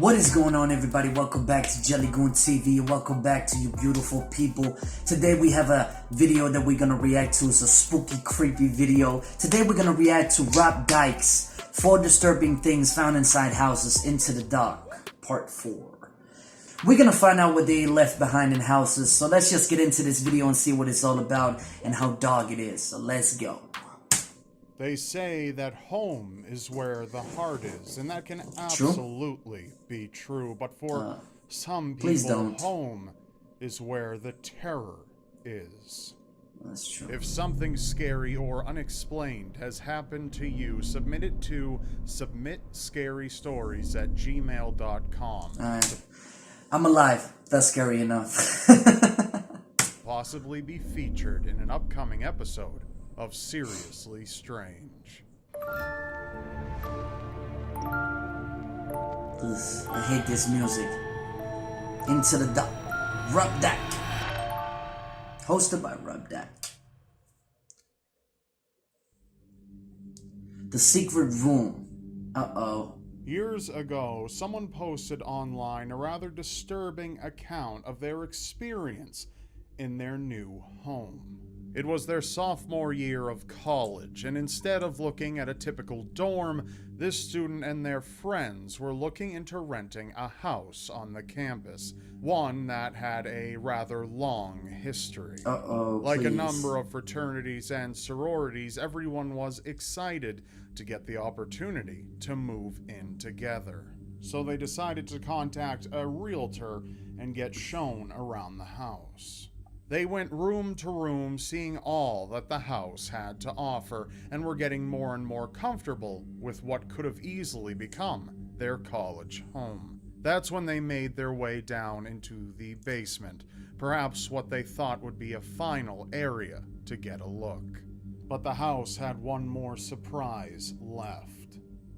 What is going on, everybody? Welcome back to JellyGoonTV and welcome back to you beautiful people. Today we have a video that we're gonna react to. It's a spooky, creepy video. Today we're gonna react to Rob Dyke's 4 Disturbing Things Found Inside Houses Into the Dark, Part 4. We're gonna find out what they left behind in houses, so let's just get into this video and see what it's all about and how dark it is. So let's go. They say that home is where the heart is, and that can absolutely be true. But for some people, home is where the terror is. That's true. If something scary or unexplained has happened to you, submit it to submitscarystories@gmail.com. I'm alive. That's scary enough. Possibly be featured in an upcoming episode of Seriously Strange. I hate this music. Into the Dark. Rob Dyke. Hosted by Rob Dyke. The Secret Room. Uh-oh. Years ago, someone posted online a rather disturbing account of their experience in their new home. It was their sophomore year of college, and instead of looking at a typical dorm, this student and their friends were looking into renting a house on the campus, one that had a rather long history. Like a number of fraternities and sororities, everyone was excited to get the opportunity to move in together. So they decided to contact a realtor and get shown around the house. They went room to room, seeing all that the house had to offer, and were getting more and more comfortable with what could have easily become their college home. That's when they made their way down into the basement, perhaps what they thought would be a final area to get a look. But the house had one more surprise left.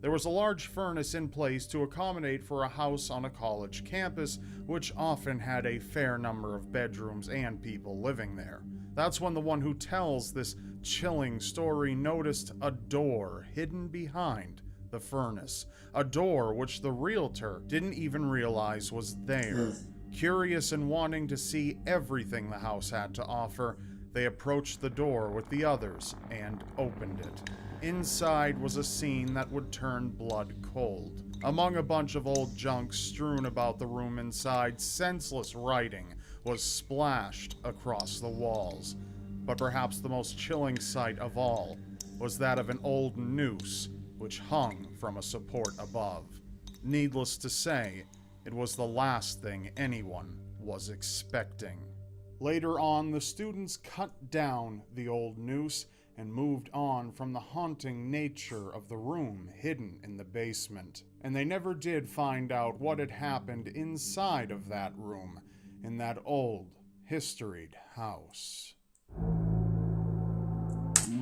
There was a large furnace in place to accommodate for a house on a college campus, which often had a fair number of bedrooms and people living there. That's when the one who tells this chilling story noticed a door hidden behind the furnace. A door which the realtor didn't even realize was there. Curious and wanting to see everything the house had to offer, they approached the door with the others and opened it. Inside was a scene that would turn blood cold. Among a bunch of old junk strewn about the room inside, senseless writing was splashed across the walls. But perhaps the most chilling sight of all was that of an old noose which hung from a support above. Needless to say, it was the last thing anyone was expecting. Later on, the students cut down the old noose and moved on from the haunting nature of the room hidden in the basement. And they never did find out what had happened inside of that room, in that old, historied house.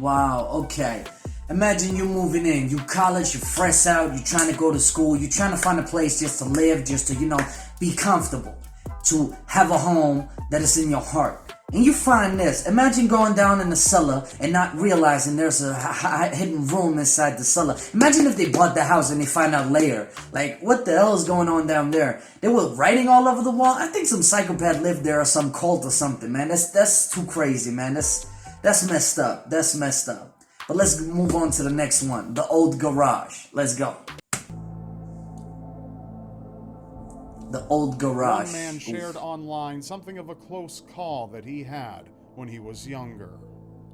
Wow, okay. Imagine you moving in, you college, you fresh out, you trying to go to school, you trying to find a place just to live, just to, be comfortable, to have a home that is in your heart. And you find this. Imagine going down in the cellar and not realizing there's a hidden room inside the cellar. Imagine if they bought the house and they find out later. Like, what the hell is going on down there? They were writing all over the wall. I think some psychopath lived there or some cult or something, man. That's too crazy, man. That's messed up. That's messed up. But let's move on to the next one. The old garage. Let's go. The old garage. One man shared online something of a close call that he had when he was younger.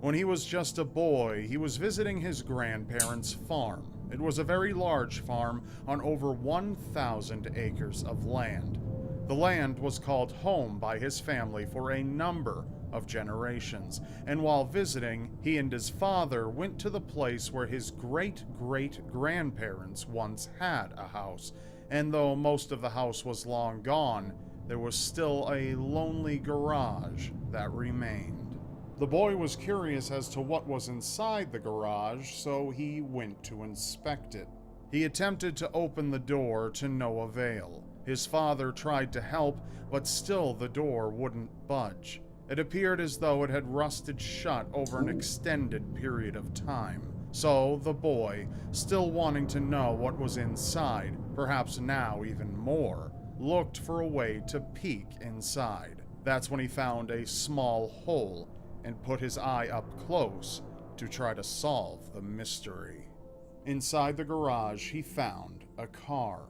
When he was just a boy, he was visiting his grandparents' farm. It was a very large farm on over 1,000 acres of land. The land was called home by his family for a number of generations, and while visiting, he and his father went to the place where his great-great-grandparents once had a house. And though most of the house was long gone, there was still a lonely garage that remained. The boy was curious as to what was inside the garage, so he went to inspect it. He attempted to open the door to no avail. His father tried to help, but still the door wouldn't budge. It appeared as though it had rusted shut over an extended period of time. So the boy, still wanting to know what was inside, perhaps now even more, looked for a way to peek inside. That's when he found a small hole and put his eye up close to try to solve the mystery. Inside the garage, he found a car.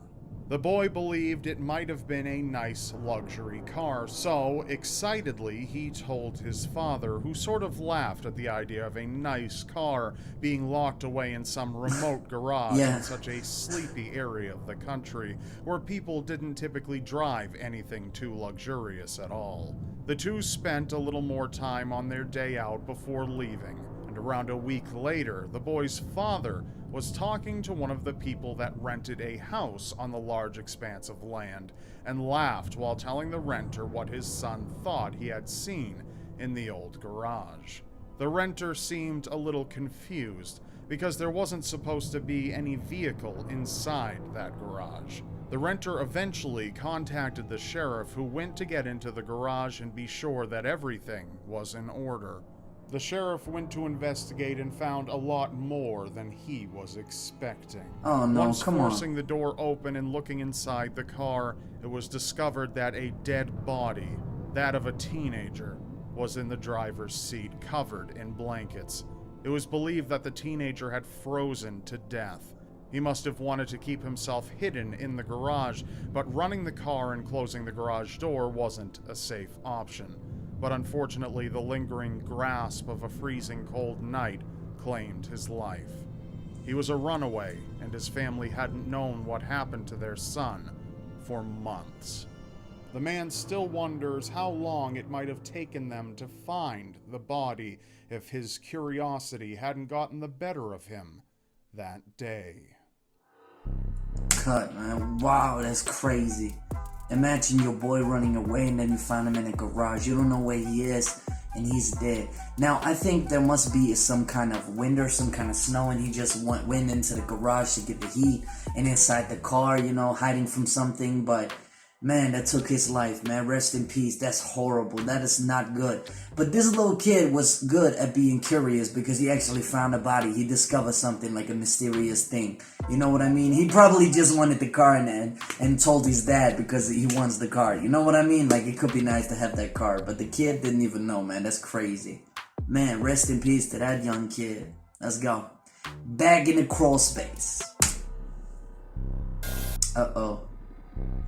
The boy believed it might have been a nice luxury car, so excitedly he told his father, who sort of laughed at the idea of a nice car being locked away in some remote garage in such a sleepy area of the country where people didn't typically drive anything too luxurious at all. The two spent a little more time on their day out before leaving, and around a week later, the boy's father was talking to one of the people that rented a house on the large expanse of land and laughed while telling the renter what his son thought he had seen in the old garage. The renter seemed a little confused because there wasn't supposed to be any vehicle inside that garage. The renter eventually contacted the sheriff, who went to get into the garage and be sure that everything was in order. The sheriff went to investigate and found a lot more than he was expecting. Oh no, Once come on. forcing the door open and looking inside the car, it was discovered that a dead body, that of a teenager, was in the driver's seat, covered in blankets. It was believed that the teenager had frozen to death. He must have wanted to keep himself hidden in the garage, but running the car and closing the garage door wasn't a safe option. But unfortunately, the lingering grasp of a freezing cold night claimed his life. He was a runaway, and his family hadn't known what happened to their son for months. The man still wonders how long it might have taken them to find the body if his curiosity hadn't gotten the better of him that day. Cut, man. Wow, that's crazy. Imagine your boy running away and then you find him in a garage. You don't know where he is and he's dead. Now, I think there must be some kind of wind or some kind of snow and he just went into the garage to get the heat and inside the car, you know, hiding from something. But man, that took his life, man. Rest in peace. That's horrible. That is not good. But this little kid was good at being curious because he actually found a body. He discovered something like a mysterious thing. You know what I mean? He probably just wanted the car and told his dad because he wants the car. You know what I mean? Like, it could be nice to have that car. But the kid didn't even know, man. That's crazy. Man, rest in peace to that young kid. Let's go. Back in the crawl space. Uh-oh.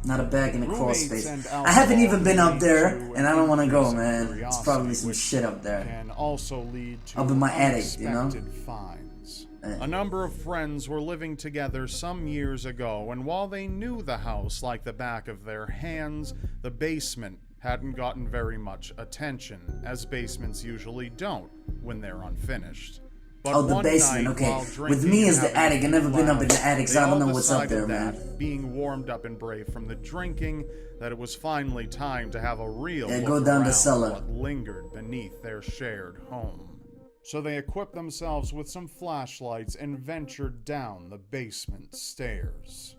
Not a bag in the crawl space. I haven't even been up there, and I don't want to go, man. It's probably some shit up there. Can also lead to up in my attic, you know? Finds. A number of friends were living together some years ago, and while they knew the house like the back of their hands, the basement hadn't gotten very much attention, as basements usually don't when they're unfinished. Oh, the basement, okay. With me is the attic. I've never been up in the attic, so I don't know what's up there, man. Being warmed up and brave from the drinking, that it was finally time to have a real look go down the cellar. What lingered beneath their shared home. So they equipped themselves with some flashlights and ventured down the basement stairs.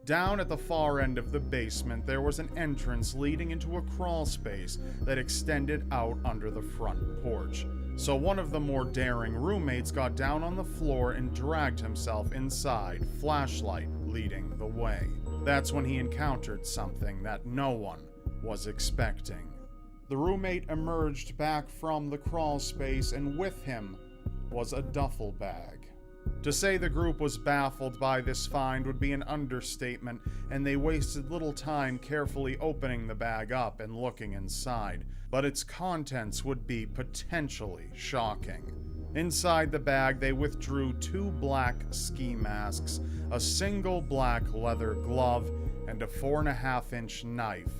Down at the far end of the basement, there was an entrance leading into a crawl space that extended out under the front porch. So one of the more daring roommates got down on the floor and dragged himself inside, flashlight leading the way. That's when he encountered something that no one was expecting. The roommate emerged back from the crawl space, and with him was a duffel bag. To say the group was baffled by this find would be an understatement, and they wasted little time carefully opening the bag up and looking inside. But its contents would be potentially shocking. Inside the bag, they withdrew 2 black ski masks, a single black leather glove, and a 4.5-inch knife.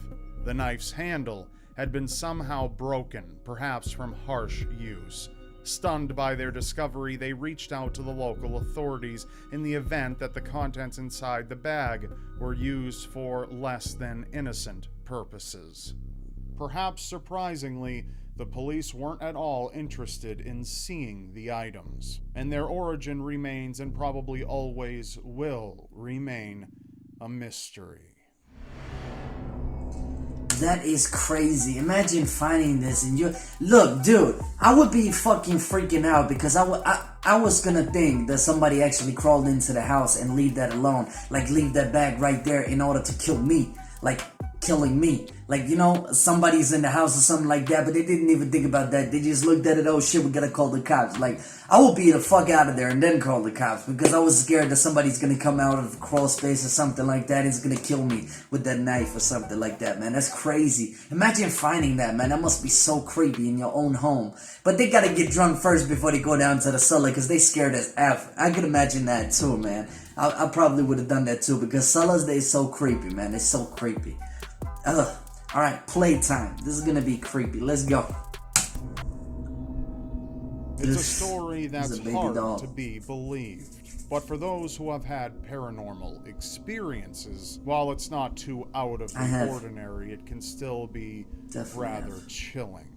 The knife's handle had been somehow broken, perhaps from harsh use. Stunned by their discovery, they reached out to the local authorities in the event that the contents inside the bag were used for less than innocent purposes. Perhaps surprisingly, the police weren't at all interested in seeing the items, and their origin remains and probably always will remain a mystery. that is crazy. Imagine finding this and you look, dude. I would be fucking freaking out because I was gonna think that somebody actually crawled into the house and leave that alone, like leave that bag right there in order to kill me, like killing me. Like, you know, somebody's in the house or something like that, but they didn't even think about that. They just looked at it, oh shit, we gotta call the cops. Like, I would be the fuck out of there and then call the cops because I was scared that somebody's gonna come out of the crawl space or something like that and is gonna kill me with that knife or something like that, man. That's crazy. Imagine finding that, man. That must be so creepy in your own home. But they gotta get drunk first before they go down to the cellar because they scared as F. I could imagine that too, man. I probably would have done that too because cellars, they so creepy, man. They're so creepy. Ugh. Alright, playtime. This is gonna be creepy. Let's go. It's a story that's hard to be believed. But for those who have had paranormal experiences, while it's not too out of the ordinary, it can still be rather chilling.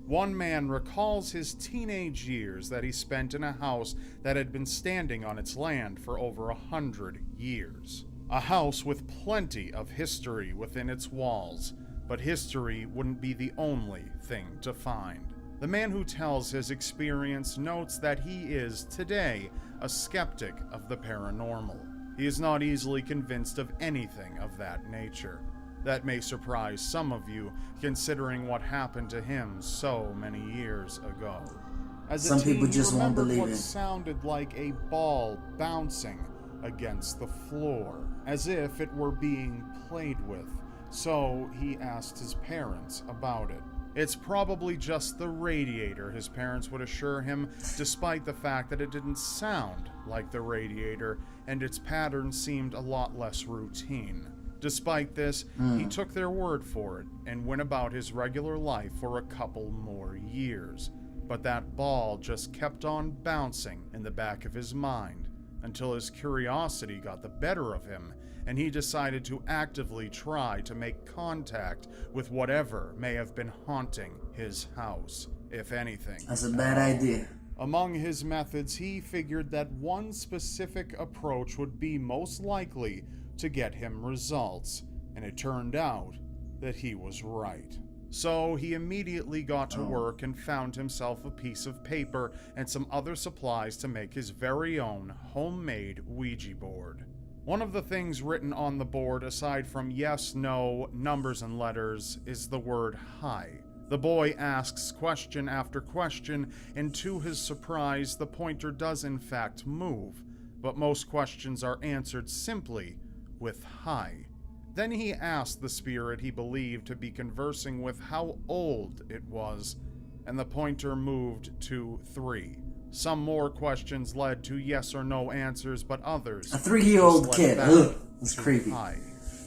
One man recalls his teenage years that he spent in a house that had been standing on its land for over 100 years. A house with plenty of history within its walls, but history wouldn't be the only thing to find. The man who tells his experience notes that he is, today, a skeptic of the paranormal. He is not easily convinced of anything of that nature. That may surprise some of you, considering what happened to him so many years ago. As some people just won't believe what it. Sounded like a ball bouncing against the floor, as if it were being played with. So he asked his parents about it. It's probably just the radiator, his parents would assure him, despite the fact that it didn't sound like the radiator, and its pattern seemed a lot less routine. Despite this, he took their word for it and went about his regular life for a couple more years. But that ball just kept on bouncing in the back of his mind until his curiosity got the better of him, and he decided to actively try to make contact with whatever may have been haunting his house, if anything. That's a bad idea. Among his methods, he figured that one specific approach would be most likely to get him results, and it turned out that he was right. So he immediately got to work and found himself a piece of paper and some other supplies to make his very own homemade Ouija board. One of the things written on the board, aside from yes, no, numbers, and letters, is the word hi. The boy asks question after question, and to his surprise, the pointer does in fact move, but most questions are answered simply with hi. Then he asked the spirit he believed to be conversing with how old it was, and the pointer moved to 3. Some more questions led to yes or no answers, but others... A 3-year-old kid. Ugh, it's creepy.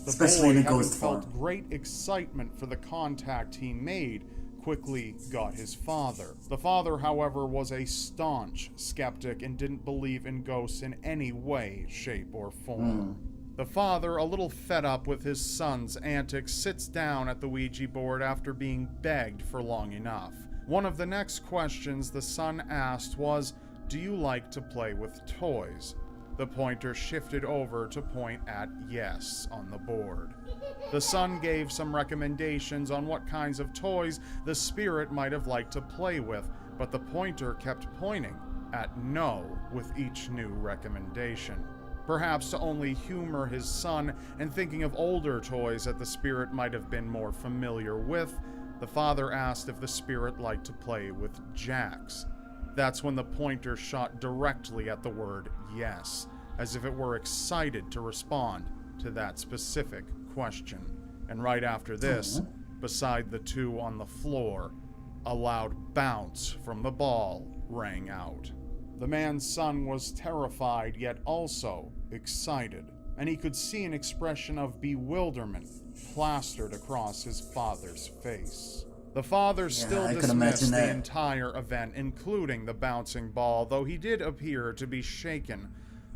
Especially in a ghost form. Felt great excitement for the contact he made, quickly got his father. The father, however, was a staunch skeptic and didn't believe in ghosts in any way, shape, or form. The father, a little fed up with his son's antics, sits down at the Ouija board after being begged for long enough. One of the next questions the son asked was, "Do you like to play with toys?" The pointer shifted over to point at yes on the board. The son gave some recommendations on what kinds of toys the spirit might have liked to play with, but the pointer kept pointing at no with each new recommendation. Perhaps to only humor his son and thinking of older toys that the spirit might have been more familiar with, the father asked if the spirit liked to play with jacks. That's when the pointer shot directly at the word yes, as if it were excited to respond to that specific question. And right after this, beside the 2 on the floor, a loud bounce from the ball rang out. The man's son was terrified yet also excited, and he could see an expression of bewilderment plastered across his father's face. The father still dismissed the entire event, including the bouncing ball, though he did appear to be shaken.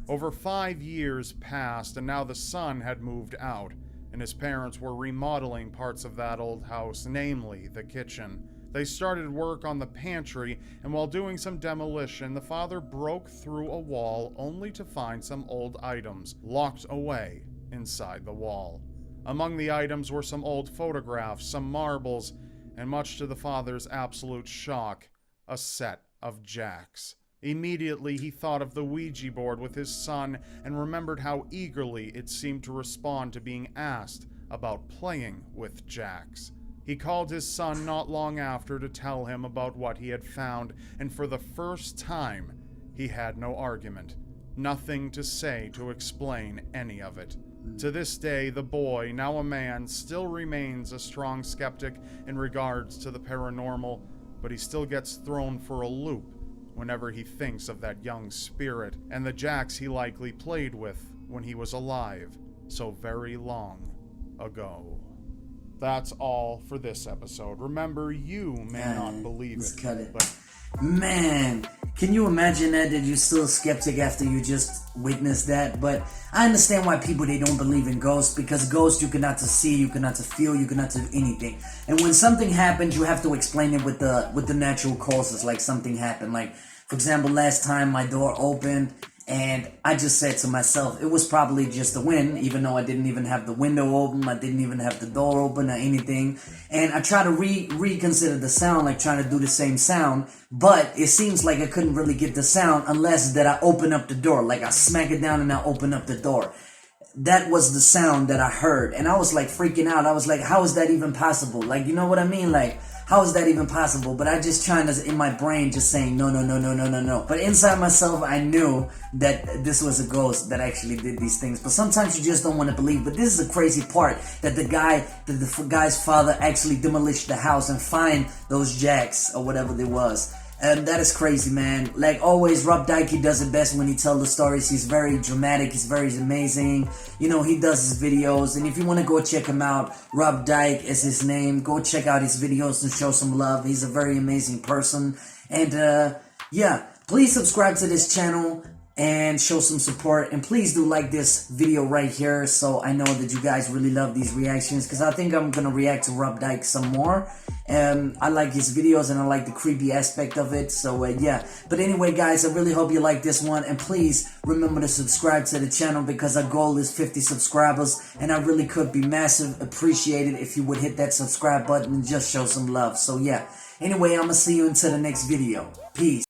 Over 5 years passed, and now the son had moved out, and his parents were remodeling parts of that old house, namely the kitchen. They started work on the pantry, and while doing some demolition, the father broke through a wall only to find some old items locked away inside the wall. Among the items were some old photographs, some marbles, and much to the father's absolute shock, a set of jacks. Immediately he thought of the Ouija board with his son and remembered how eagerly it seemed to respond to being asked about playing with jacks. He called his son not long after to tell him about what he had found, and for the first time, he had no argument. Nothing to say to explain any of it. To this day, the boy, now a man, still remains a strong skeptic in regards to the paranormal, but he still gets thrown for a loop whenever he thinks of that young spirit and the jacks he likely played with when he was alive so very long ago. That's all for this episode. Remember, you may not believe it, but... Man, can you imagine that you're still a skeptic after you just witnessed that? But I understand why people, they don't believe in ghosts, because ghosts you cannot to see, you cannot to feel, you cannot to do anything. And when something happens, you have to explain it with the natural causes, like something happened. Like, for example, last time my door opened, and I just said to myself, it was probably just the wind, even though I didn't even have the window open, I didn't even have the door open or anything. And I try to reconsider the sound, like trying to do the same sound, but it seems like I couldn't really get the sound unless that I open up the door, like I smack it down and I open up the door. That was the sound that I heard, and I was like freaking out. I was like, how is that even possible? Like, you know what I mean? Like, how is that even possible? But I just trying to, in my brain, just saying, no, no, no, no, no, no, no. But inside myself, I knew that this was a ghost that actually did these things. But sometimes you just don't want to believe. But this is the crazy part, that the guy's father actually demolished the house and find those jacks or whatever they was. And that is crazy, man. Like always, Rob Dyke, he does it best when he tells the stories. He's very dramatic. He's very amazing. You know, he does his videos. And if you want to go check him out, Rob Dyke is his name. Go check out his videos and show some love. He's a very amazing person. And, yeah, please subscribe to this channel and show some support. And please do like this video right here, so I know that you guys really love these reactions, because I think I'm gonna react to Rob Dyke some more. I like his videos and I like the creepy aspect of it, so yeah. But anyway, guys, I really hope you like this one, and please remember to subscribe to the channel, because our goal is 50 subscribers, and I really could be massive appreciated if you would hit that subscribe button and just show some love. So yeah, anyway, I'm gonna see you until the next video. Peace.